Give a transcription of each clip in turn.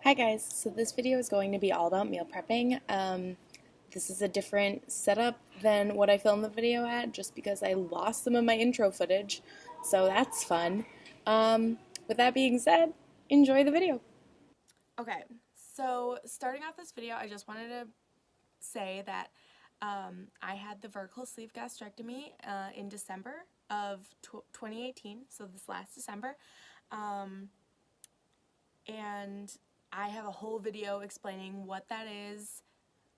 Hi guys, so this video is going to be all about meal prepping. This is a different setup than what I filmed the video at just because I lost some of my intro footage, so that's fun. With that being said, enjoy the video. Okay, so starting off this video, I just wanted to say that I had the vertical sleeve gastrectomy in December of 2018, so this last December. And I have a whole video explaining what that is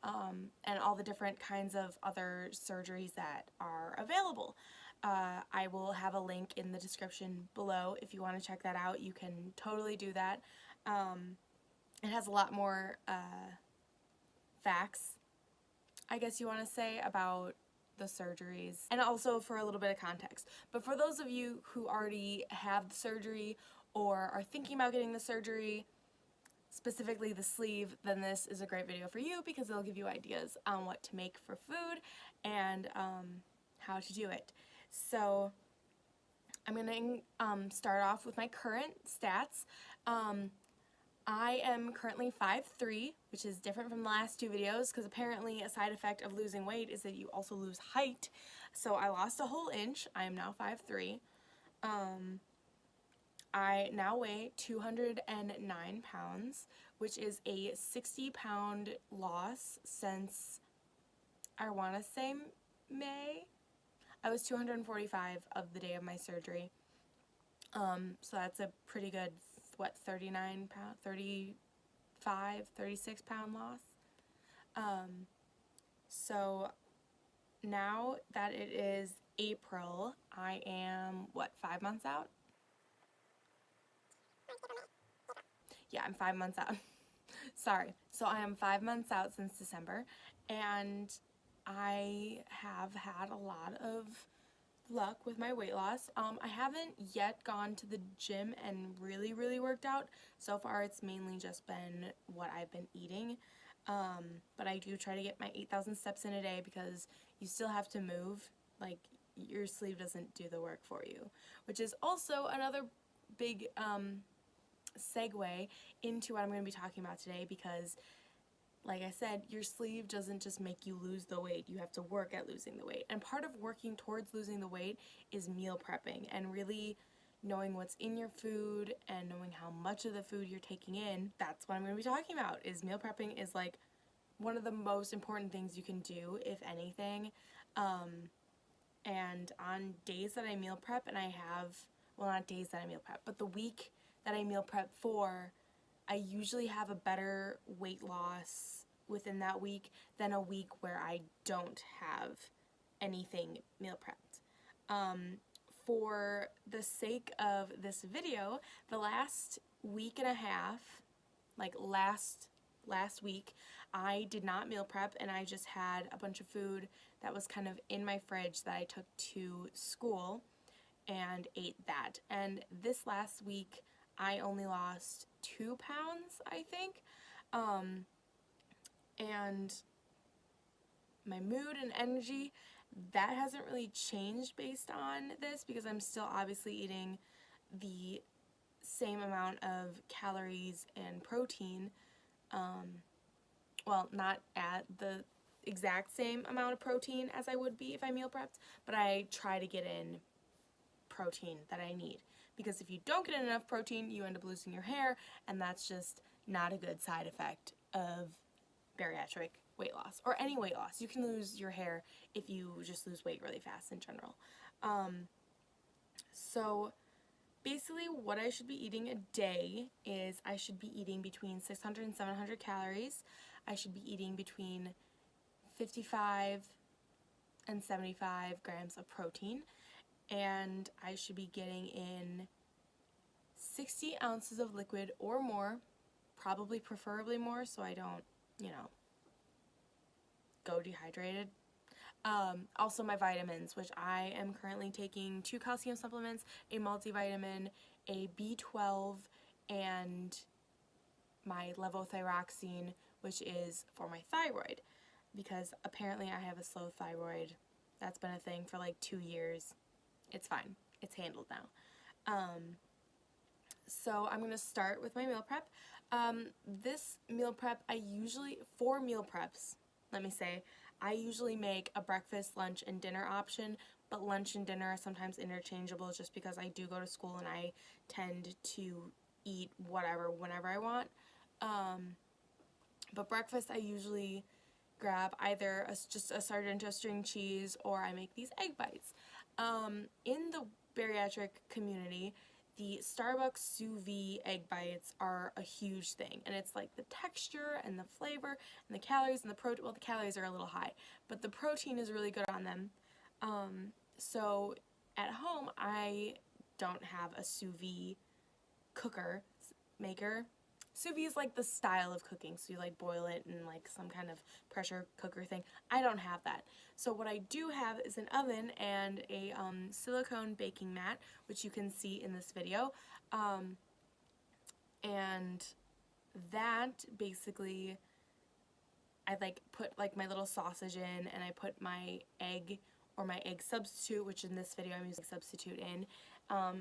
and all the different kinds of other surgeries that are available. I will have a link in the description below if you want to check that out. You can totally do that. It has a lot more facts, I guess you want to say, about the surgeries, and also for a little bit of context. But for those of you who already have the surgery or are thinking about getting the surgery, specifically the sleeve, then this is a great video for you because it'll give you ideas on what to make for food and how to do it. So I'm going to start off with my current stats. I am currently 5'3", which is different from the last two videos because apparently a side effect of losing weight is that you also lose height. So I lost a whole inch. I am now 5'3". I now weigh 209 pounds, which is a 60-pound loss since, I want to say, May. I was 245 of the day of my surgery. So that's a pretty good, 36 pound loss. So now that it is April, I am, 5 months out? Yeah, I'm 5 months out. Sorry. So I am 5 months out since December, and I have had a lot of luck with my weight loss. I haven't yet gone to the gym and really worked out. So far it's mainly just been what I've been eating. But I do try to get my 8,000 steps in a day because you still have to move. Like, your sleeve doesn't do the work for you, which is also another big segue into what I'm going to be talking about today because, like I said, your sleeve doesn't just make you lose the weight. You have to work at losing the weight. And part of working towards losing the weight is meal prepping and really knowing what's in your food and knowing how much of the food you're taking in. That's what I'm going to be talking about. Is meal prepping is like one of the most important things you can do, if anything. And on days that I meal prep and I have, well, not days that I meal prep, but the week that I meal prep for, I usually have a better weight loss within that week than a week where I don't have anything meal prepped. For the sake of this video, the last week and a half, like last week, I did not meal prep and I just had a bunch of food that was kind of in my fridge that I took to school and ate that. And this last week, I only lost 2 pounds, I think. And my mood and energy, that hasn't really changed based on this because I'm still obviously eating the same amount of calories and protein. Well, not at the exact same amount of protein as I would be if I meal prepped, but I try to get in protein that I need. Because if you don't get enough protein, you end up losing your hair, and that's just not a good side effect of bariatric weight loss, or any weight loss. You can lose your hair if you just lose weight really fast in general. So basically what I should be eating a day is I should be eating between 600 and 700 calories. I should be eating between 55 and 75 grams of protein. And I should be getting in 60 ounces of liquid or more, preferably more so I don't, go dehydrated. Also my vitamins, which I am currently taking 2 calcium supplements, a multivitamin, a B12, and my levothyroxine, which is for my thyroid, because apparently I have a slow thyroid. That's been a thing for like 2 years. It's fine. It's handled now. So I'm going to start with my meal prep. This meal prep, for meal preps, let me say, I usually make a breakfast, lunch, and dinner option, but lunch and dinner are sometimes interchangeable just because I do go to school and I tend to eat whatever whenever I want. But breakfast, I usually grab either just a Sargento string cheese, or I make these egg bites. In the bariatric community, the Starbucks sous vide egg bites are a huge thing, and it's like the texture and the flavor and the calories and the protein. Well, the calories are a little high, but the protein is really good on them. So at home, I don't have a sous vide cooker maker. Sous vide is like the style of cooking, so you like boil it in like some kind of pressure cooker thing. I don't have that. So what I do have is an oven and a silicone baking mat, which you can see in this video. And that basically, I like put like my little sausage in, and I put my egg or my egg substitute, which in this video I'm using substitute in,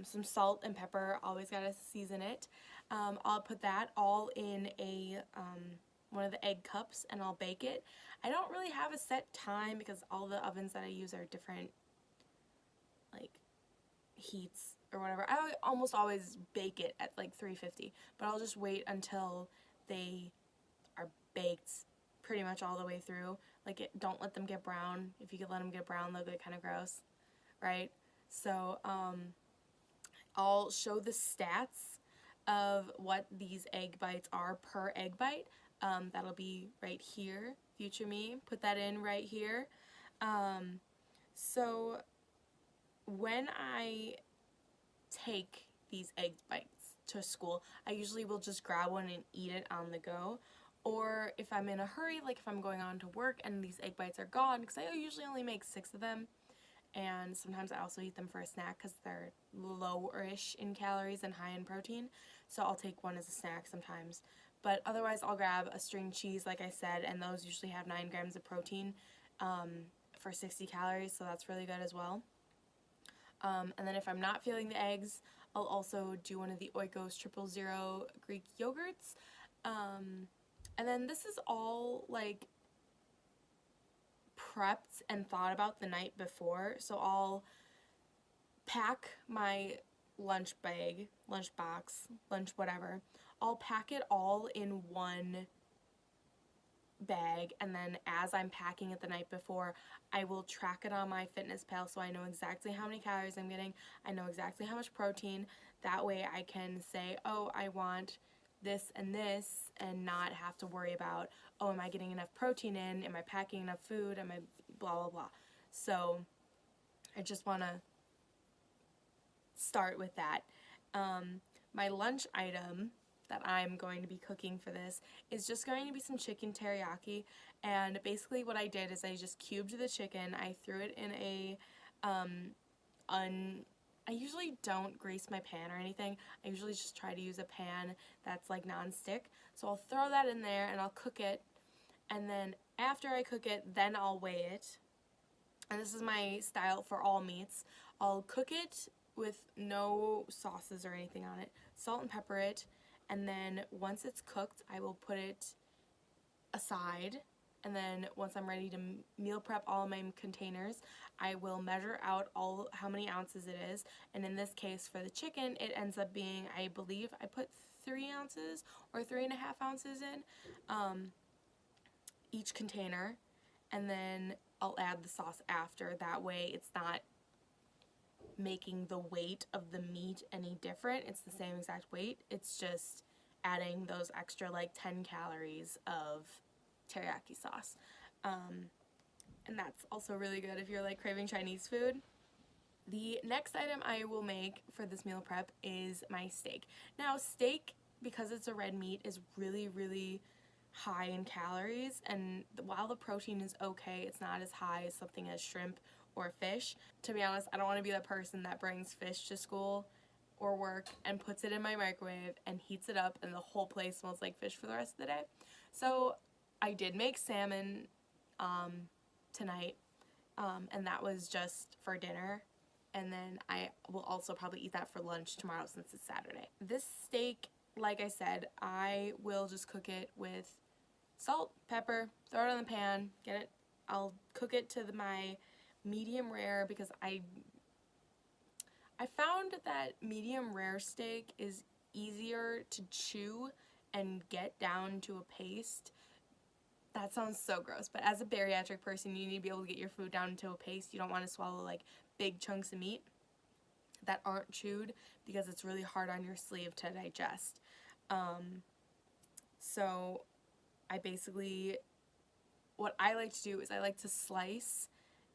some salt and pepper, always gotta season it. I'll put that all in a one of the egg cups, and I'll bake it. I don't really have a set time because all the ovens that I use are different, like, heats or whatever. I almost always bake it at like 350, but I'll just wait until they are baked pretty much all the way through. Like, don't let them get brown. If you could let them get brown, they'll get kind of gross, right? So I'll show the stats of what these egg bites are per egg bite. That'll be right here, future me, put that in right here. So when I take these egg bites to school, I usually will just grab one and eat it on the go. Or if I'm in a hurry, like if I'm going on to work and these egg bites are gone, because I usually only make 6 of them, and sometimes I also eat them for a snack because they're lower-ish in calories and high in protein, so I'll take one as a snack sometimes. But otherwise, I'll grab a string cheese, like I said, and those usually have 9 grams of protein for 60 calories, so that's really good as well. And then if I'm not feeling the eggs, I'll also do one of the Oikos 000 Greek yogurts. And then this is all, like, prepped and thought about the night before. So I'll pack my lunch bag, lunch box, lunch whatever. I'll pack it all in one bag, and then as I'm packing it the night before, I will track it on MyFitnessPal so I know exactly how many calories I'm getting. I know exactly how much protein. That way I can say, oh, I want this, and not have to worry about, oh, am I getting enough protein in? Am I packing enough food? Am I blah, blah, blah. So I just want to start with that. My lunch item that I'm going to be cooking for this is just going to be some chicken teriyaki, and basically what I did is I just cubed the chicken. I threw it in a I usually don't grease my pan or anything. I usually just try to use a pan that's like non-stick. So I'll throw that in there and I'll cook it, and then after I cook it, then I'll weigh it. And this is my style for all meats. I'll cook it with no sauces or anything on it, salt and pepper it, and then once it's cooked, I will put it aside. And then once I'm ready to meal prep all of my containers, I will measure out how many ounces it is. And in this case, for the chicken, it ends up being, I believe I put 3 ounces or 3.5 ounces in each container. And then I'll add the sauce after. That way it's not making the weight of the meat any different. It's the same exact weight. It's just adding those extra like 10 calories of teriyaki sauce. And that's also really good if you're like craving Chinese food. The next item I will make for this meal prep is my steak. Now, steak, because it's a red meat, is really, really high in calories, and while the protein is okay, it's not as high as something as shrimp or fish. To be honest, I don't want to be the person that brings fish to school or work and puts it in my microwave and heats it up and the whole place smells like fish for the rest of the day. So I did make salmon tonight, and that was just for dinner, and then I will also probably eat that for lunch tomorrow since it's Saturday. This steak like I said, I will just cook it with salt, pepper, throw it in the pan, I'll cook it to my medium rare because I found that medium rare steak is easier to chew and get down to a paste. That sounds so gross, but as a bariatric person, you need to be able to get your food down to a paste. You don't want to swallow like big chunks of meat that aren't chewed because it's really hard on your sleeve to digest. So what I like to do is I like to slice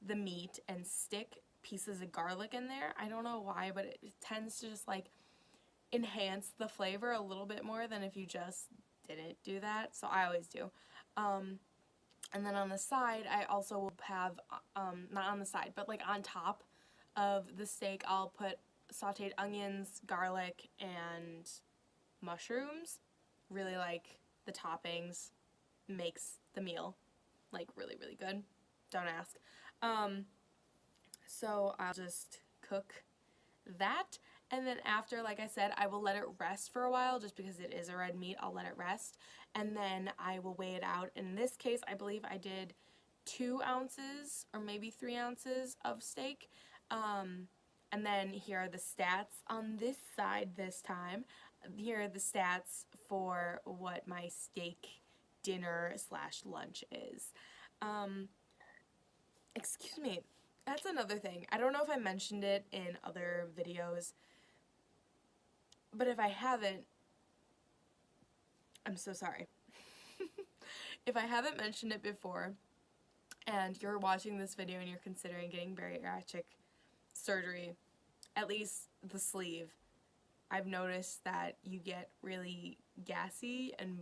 the meat and stick pieces of garlic in there. I don't know why, but it tends to just like enhance the flavor a little bit more than if you just didn't do that. So I always do. And then on the side, I also will have, not on the side, but like on top of the steak, I'll put sauteed onions, garlic, and mushrooms. Really like the toppings, makes the meal like really, really good. Don't ask. So I'll just cook that, and then after, like I said, I will let it rest for a while just because it is a red meat. I'll let it rest, and then I will weigh it out. In this case, I believe I did 2 ounces or maybe 3 ounces of steak. And then here are the stats on this side this time. Here are the stats for what my steak dinner / lunch is. Excuse me, that's another thing. I don't know if I mentioned it in other videos, but if I haven't, I'm so sorry. If I haven't mentioned it before, and you're watching this video and you're considering getting bariatric surgery, at least the sleeve, I've noticed that you get really gassy and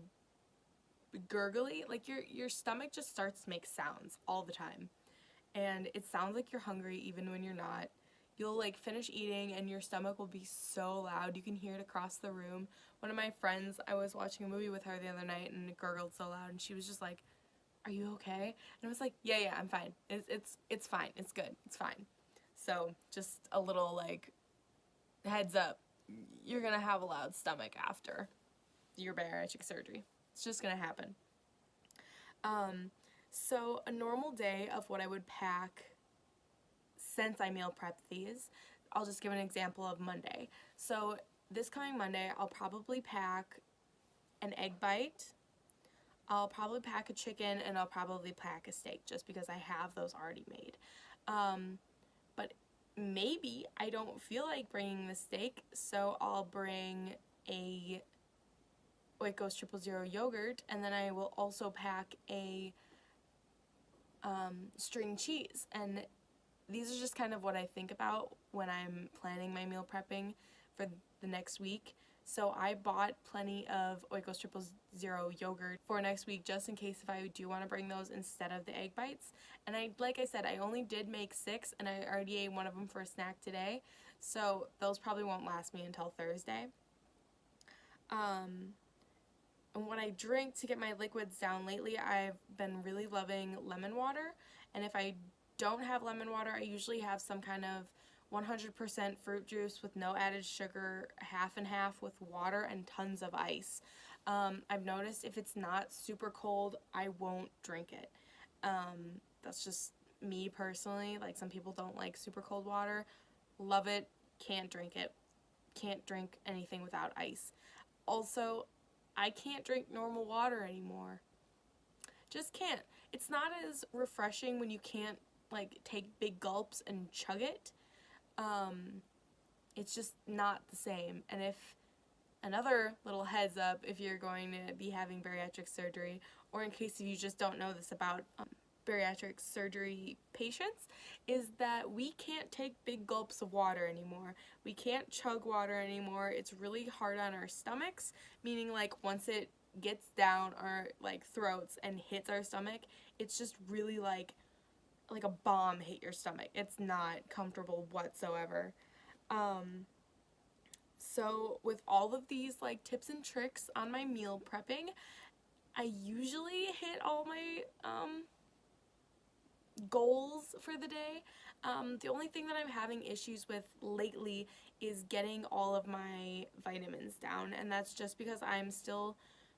gurgly. Like your stomach just starts to make sounds all the time. And it sounds like you're hungry even when you're not. You'll like finish eating and your stomach will be so loud. You can hear it across the room. One of my friends, I was watching a movie with her the other night and it gurgled so loud and she was just like, "Are you okay?" And I was like, yeah, I'm fine. It's fine. It's good. It's fine. So just a little like heads up. You're gonna have a loud stomach after your bariatric surgery. It's just gonna happen. So a normal day of what I would pack since I meal prep these, I'll just give an example of Monday. So this coming Monday, I'll probably pack an egg bite, I'll probably pack a chicken, and I'll probably pack a steak just because I have those already made. But maybe I don't feel like bringing the steak, so I'll bring a Oikos 000 yogurt, and then I will also pack a string cheese. And these are just kind of what I think about when I'm planning my meal prepping for the next week. So I bought plenty of Oikos 000 yogurt for next week just in case if I do want to bring those instead of the egg bites. And like I said, I only did make 6 and I already ate one of them for a snack today. So those probably won't last me until Thursday. And what I drink to get my liquids down lately, I've been really loving lemon water. And if I don't have lemon water, I usually have some kind of 100% fruit juice with no added sugar, half and half with water and tons of ice. I've noticed if it's not super cold, I won't drink it. That's just me personally. Like, some people don't like super cold water. Love it, can't drink it. Can't drink anything without ice. Also, I can't drink normal water anymore. Just can't. It's not as refreshing when you can't like take big gulps and chug it. It's just not the same. And if another little heads up, if you're going to be having bariatric surgery, or in case you just don't know this about bariatric surgery patients, is that we can't take big gulps of water anymore. We can't chug water anymore. It's really hard on our stomachs, meaning like once it gets down our like throats and hits our stomach, it's just really like a bomb hit your stomach. It's not comfortable whatsoever. So with all of these like tips and tricks on my meal prepping, I usually hit all my goals for the day. The only thing that I'm having issues with lately is getting all of my vitamins down, and that's just because I'm still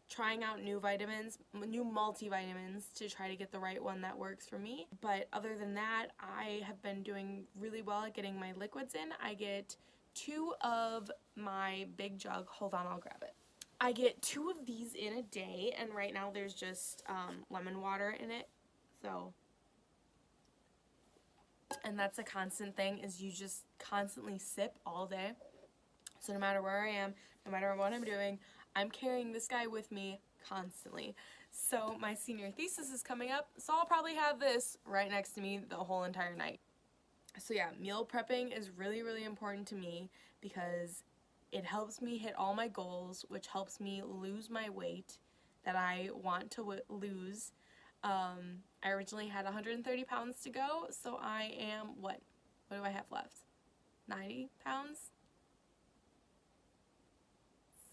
trying out new vitamins, new multivitamins, to try to get the right one that works for me. But other than that, I have been doing really well at getting my liquids in. I get 2 of my big jug. Hold on, I'll grab it. I get 2 of these in a day, and right now there's just lemon water in it. So, and that's a constant thing, is you just constantly sip all day. So no matter where I am, no matter what I'm doing, I'm carrying this guy with me constantly. So my senior thesis is coming up, so I'll probably have this right next to me the whole entire night. So yeah, meal prepping is really, really important to me because it helps me hit all my goals, which helps me lose my weight that I want to lose. I originally had 130 pounds to go, so I am, what do I have left? 90 pounds?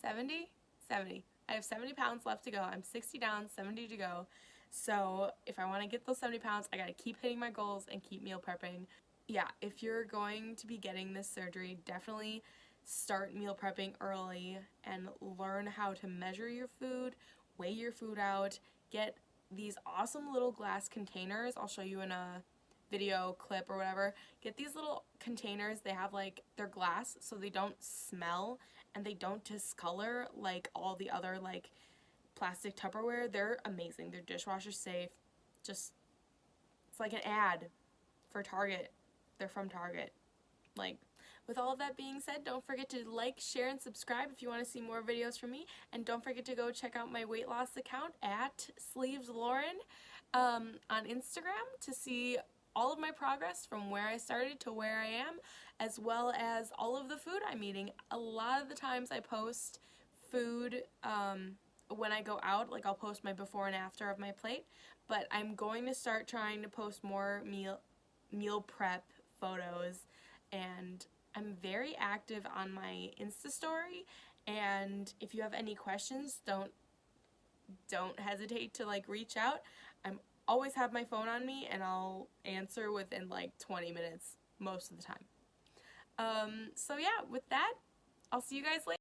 70? 70. I have 70 pounds left to go. I'm 60 down, 70 to go. So if I want to get those 70 pounds, I gotta keep hitting my goals and keep meal prepping. Yeah, if you're going to be getting this surgery, definitely start meal prepping early and learn how to measure your food, weigh your food out, get these awesome little glass containers. I'll show you in a video clip or whatever. Get these little containers. They have like, they're glass so they don't smell and they don't discolor like all the other like plastic Tupperware. They're amazing. They're dishwasher safe. Just, it's like an ad for Target. They're from Target. Like, with all of that being said, don't forget to like, share, and subscribe if you want to see more videos from me. And don't forget to go check out my weight loss account at SleevesLauren on Instagram to see all of my progress from where I started to where I am, as well as all of the food I'm eating. A lot of the times I post food when I go out, like I'll post my before and after of my plate, but I'm going to start trying to post more meal prep photos, and I'm very active on my Insta story, and if you have any questions, don't hesitate to like reach out. I'm always have my phone on me and I'll answer within like 20 minutes most of the time. So yeah, with that, I'll see you guys later.